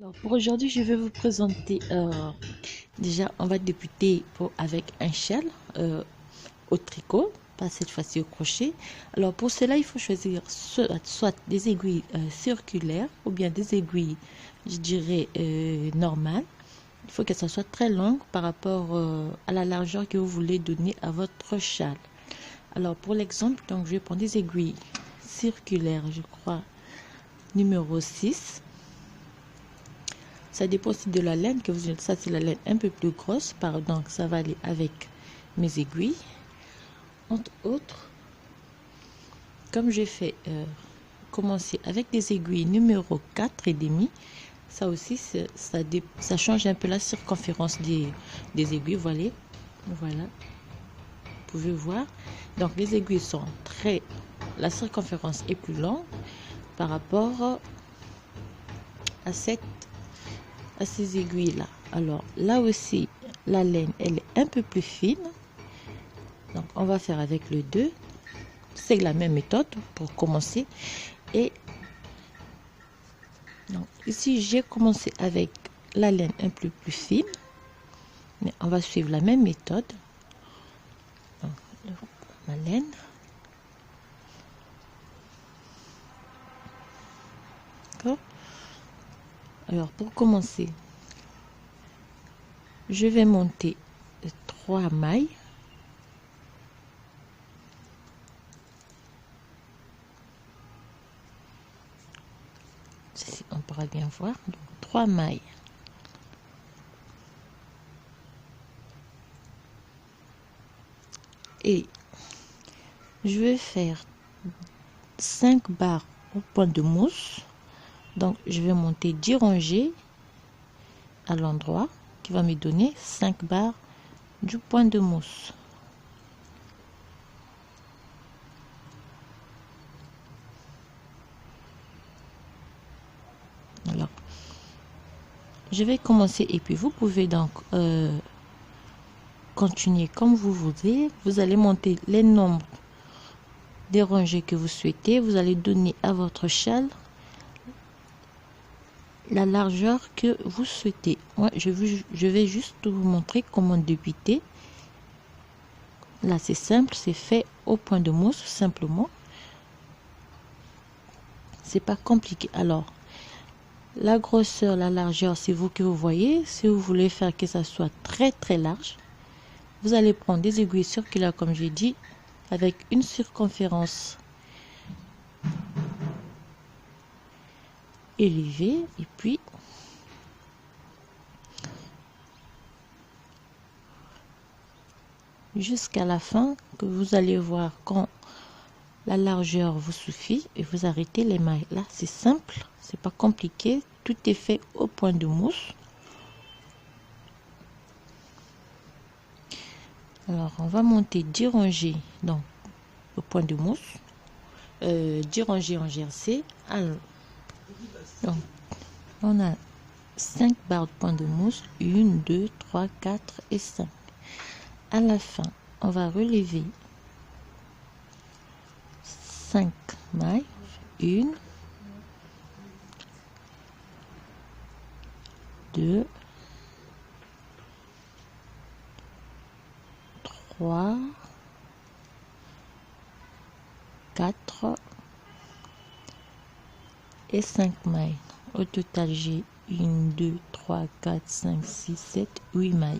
Alors pour aujourd'hui, je vais vous présenter. Déjà, on va débuter avec un châle au tricot, pas cette fois-ci au crochet. Alors pour cela, il faut choisir soit des aiguilles circulaires ou bien des aiguilles, je dirais, normales. Il faut que ça soit très longue par rapport à la largeur que vous voulez donner à votre châle. Alors pour l'exemple, donc je vais prendre des aiguilles circulaires, je crois, numéro 6. Ça dépend aussi de la laine que vous avez. Ça, c'est la laine un peu plus grosse. Donc, ça va aller avec mes aiguilles. Entre autres, comme j'ai fait commencer avec des aiguilles numéro 4 et demi, ça aussi, ça change un peu la circonférence des aiguilles. Voilà. Vous pouvez voir. Donc, les aiguilles sont la circonférence est plus longue par rapport à ces aiguilles là. Alors là aussi, la laine elle est un peu plus fine, donc on va faire avec le 2. C'est la même méthode pour commencer. Et donc ici j'ai commencé avec la laine un peu plus fine, mais on va suivre la même méthode. Donc, la laine, d'accord. Alors pour commencer, je vais monter 3 mailles. Ici, on pourra bien voir. Donc 3 mailles. Et je vais faire 5 barres au point de mousse. Donc je vais monter 10 rangées à l'endroit qui va me donner 5 barres du point de mousse. Alors je vais commencer, et puis vous pouvez donc continuer comme vous voulez. Vous allez monter les nombres des rangées que vous souhaitez. Vous allez donner à votre châle la largeur que vous souhaitez. Moi, je vais juste vous montrer comment débuter. Là, c'est simple, c'est fait au point de mousse, simplement. C'est pas compliqué. Alors, la grosseur, la largeur, c'est vous que vous voyez. Si vous voulez faire que ça soit très très large, vous allez prendre des aiguilles circulaires, comme j'ai dit, avec une circonférence élevée, et puis jusqu'à la fin, que vous allez voir quand la largeur vous suffit, et vous arrêtez les mailles. Là, c'est simple, c'est pas compliqué, tout est fait au point de mousse. Alors, on va monter 10 rangées donc au point de mousse, 10 rangées en jersey. Alors, donc, on a 5 barres de point de mousse, 1, 2, 3, 4 et 5. À la fin, on va relever 5 mailles, 1, 2, 3, 4 et 5 mailles. Au total, j'ai 1, 2, 3, 4, 5, 6, 7, 8 mailles.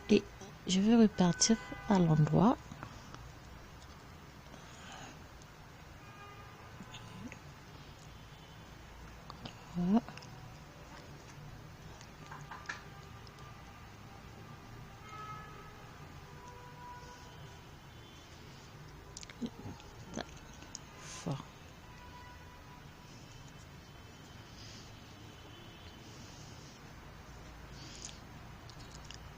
Et je vais repartir à l'endroit. Voilà. Fort.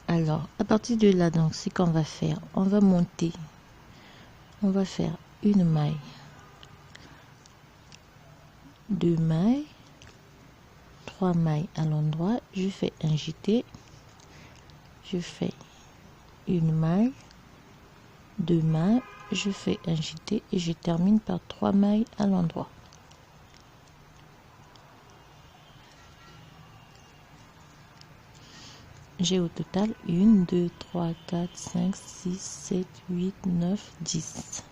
Alors, à partir de là, donc, ce qu'on va faire, on va monter, on va faire une maille, 2 mailles, 3 mailles à l'endroit. Je fais un jeté, je fais une maille, 2 mailles, je fais un jeté et je termine par 3 mailles à l'endroit. J'ai au total 1, 2, 3, 4, 5, 6, 7, 8, 9, 10.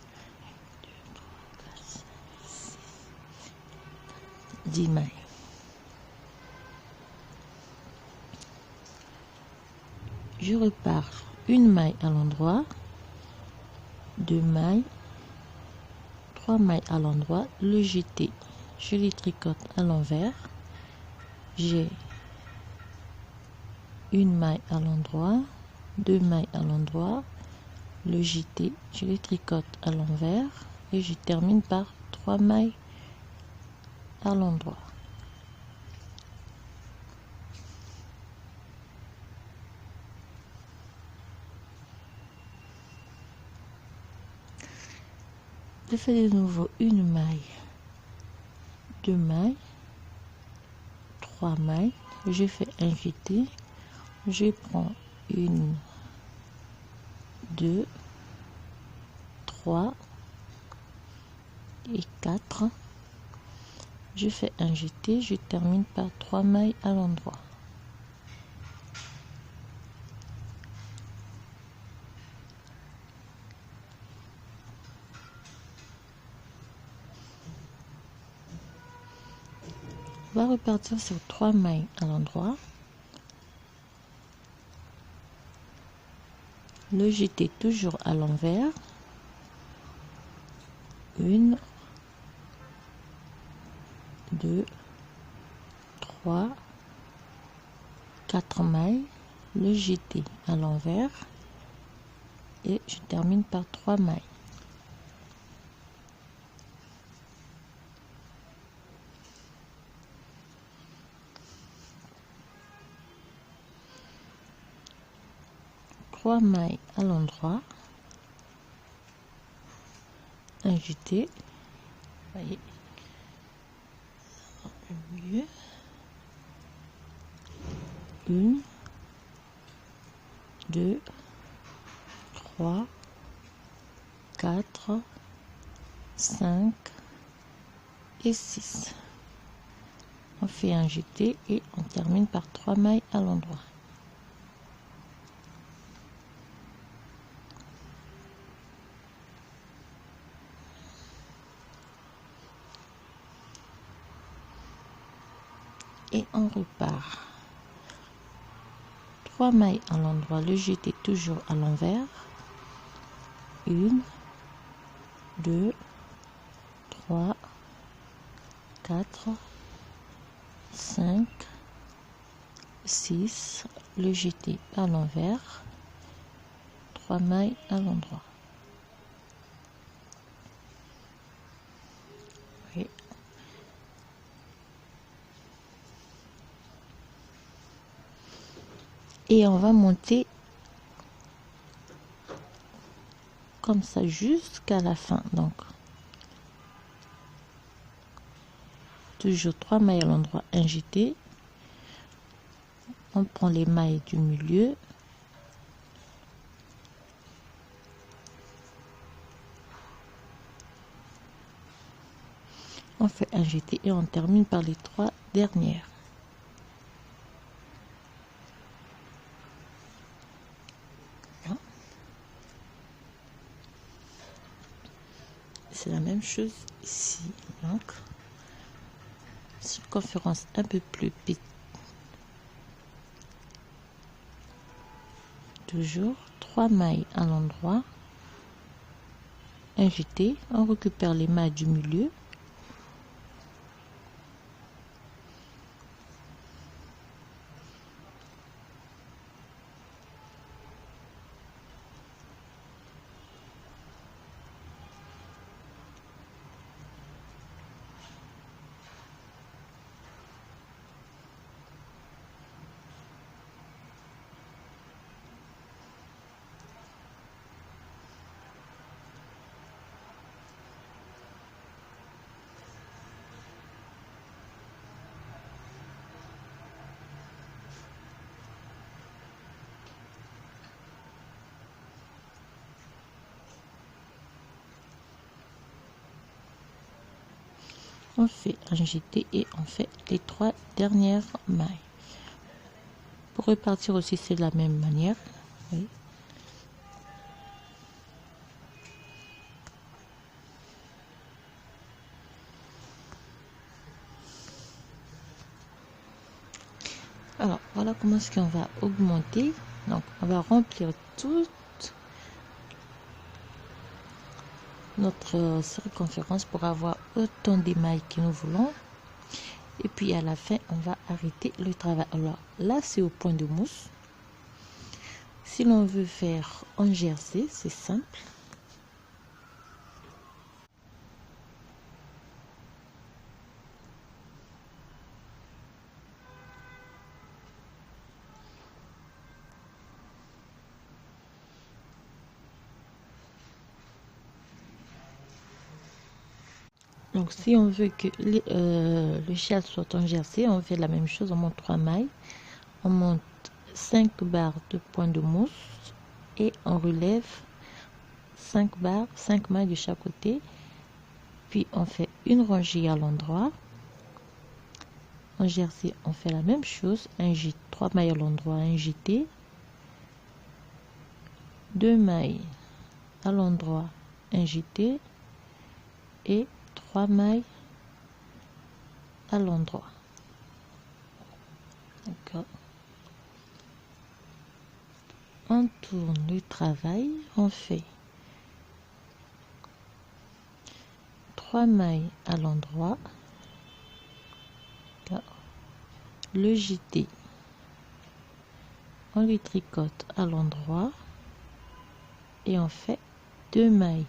10 mailles. Je repars une maille à l'endroit, 2 mailles, 3 mailles à l'endroit, le jeté, je les tricote à l'envers, j'ai une maille à l'endroit, 2 mailles à l'endroit, le jeté, je les tricote à l'envers et je termine par 3 mailles à l'endroit. Je fais de nouveau une maille, 2 mailles, 3 mailles, je fais un jeté, je prends 1, 2, 3 et 4, je fais un jeté, je termine par 3 mailles à l'endroit. On va repartir sur 3 mailles à l'endroit, le jeté toujours à l'envers, 1, 2, 3, 4 mailles, le jeté à l'envers et je termine par 3 mailles. Trois mailles à l'endroit, un jeté, voyez, mieux, 1, 2, 3, 4, 5 et 6. On fait un jeté et on termine par 3 mailles à l'endroit. Et on repart. 3 mailles à l'endroit, le jeté toujours à l'envers. 1, 2, 3, 4, 5, 6, le jeté à l'envers, 3 mailles à l'endroit. Oui. Et on va monter comme ça jusqu'à la fin. Donc toujours 3 mailles à l'endroit, un jeté, on prend les mailles du milieu, on fait un jeté et on termine par les 3 dernières. C'est la même chose ici. Donc circonférence un peu plus petite, toujours 3 mailles à l'endroit, un jeté, on récupère les mailles du milieu, On fait un jeté et on fait les 3 dernières mailles. Pour repartir aussi, c'est de la même manière. Oui. Alors, voilà comment est-ce qu'on va augmenter. Donc, on va remplir toute notre circonférence pour avoir autant d'émail que nous voulons. Et puis, à la fin, on va arrêter le travail. Alors, là, c'est au point de mousse. Si l'on veut faire en jersey, c'est simple. Donc, si on veut que le châle soit en jersey, on fait la même chose. On monte 3 mailles, on monte 5 barres de point de mousse et on relève 5 barres, 5 mailles de chaque côté. Puis, on fait une rangée à l'endroit. En jersey, on fait la même chose. 3 mailles à l'endroit, un jeté. 2 mailles à l'endroit, un jeté. Et 3 mailles à l'endroit. D'accord. On tourne le travail, on fait 3 mailles à l'endroit, le jeté, on le tricote à l'endroit et on fait 2 mailles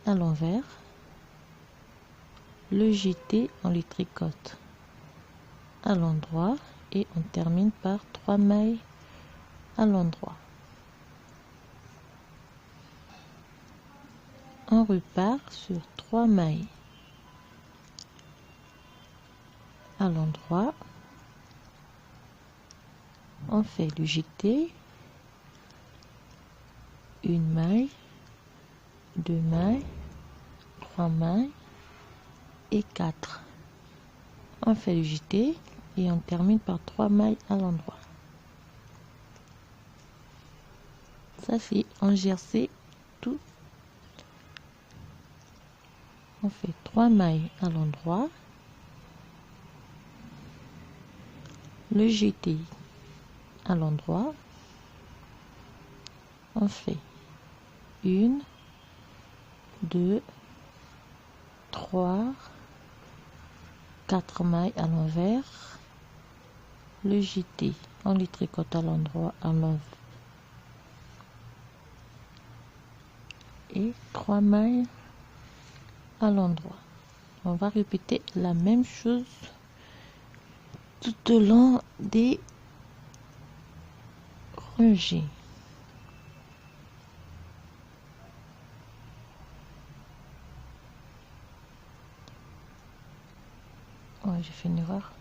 à l'envers, le jeté, on le tricote à l'endroit et on termine par 3 mailles à l'endroit. On repart sur 3 mailles à l'endroit, on fait le jeté, 1 maille, 2 mailles, 3 mailles et 4. On fait le jeté et on termine par 3 mailles à l'endroit. Ça c'est en jersey tout. On fait 3 mailles à l'endroit, le jeté à l'endroit, on fait 1, 2, 3, 4 mailles à l'envers, le jeté, on le tricote à l'endroit, à l'envers et 3 mailles à l'endroit. On va répéter la même chose tout au long des rangées. Oh, j'ai fait une erreur.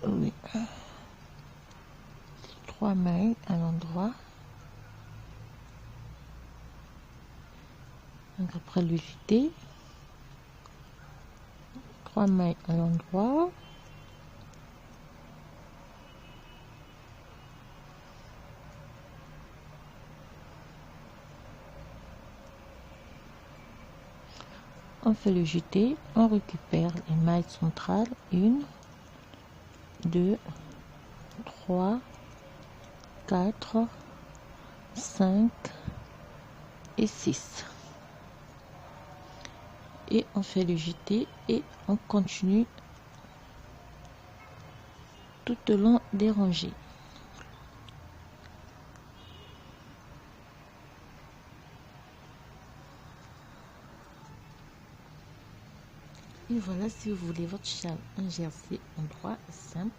Oui. 3 mailles à l'endroit. Donc après le jeté, 3 mailles à l'endroit, on fait le jeté, on récupère les mailles centrales, 1, 2, 3, 4, 5 et 6. Et on fait le jeté et on continue tout au long des rangées. Et voilà, si vous voulez votre châle en jersey en droit simple.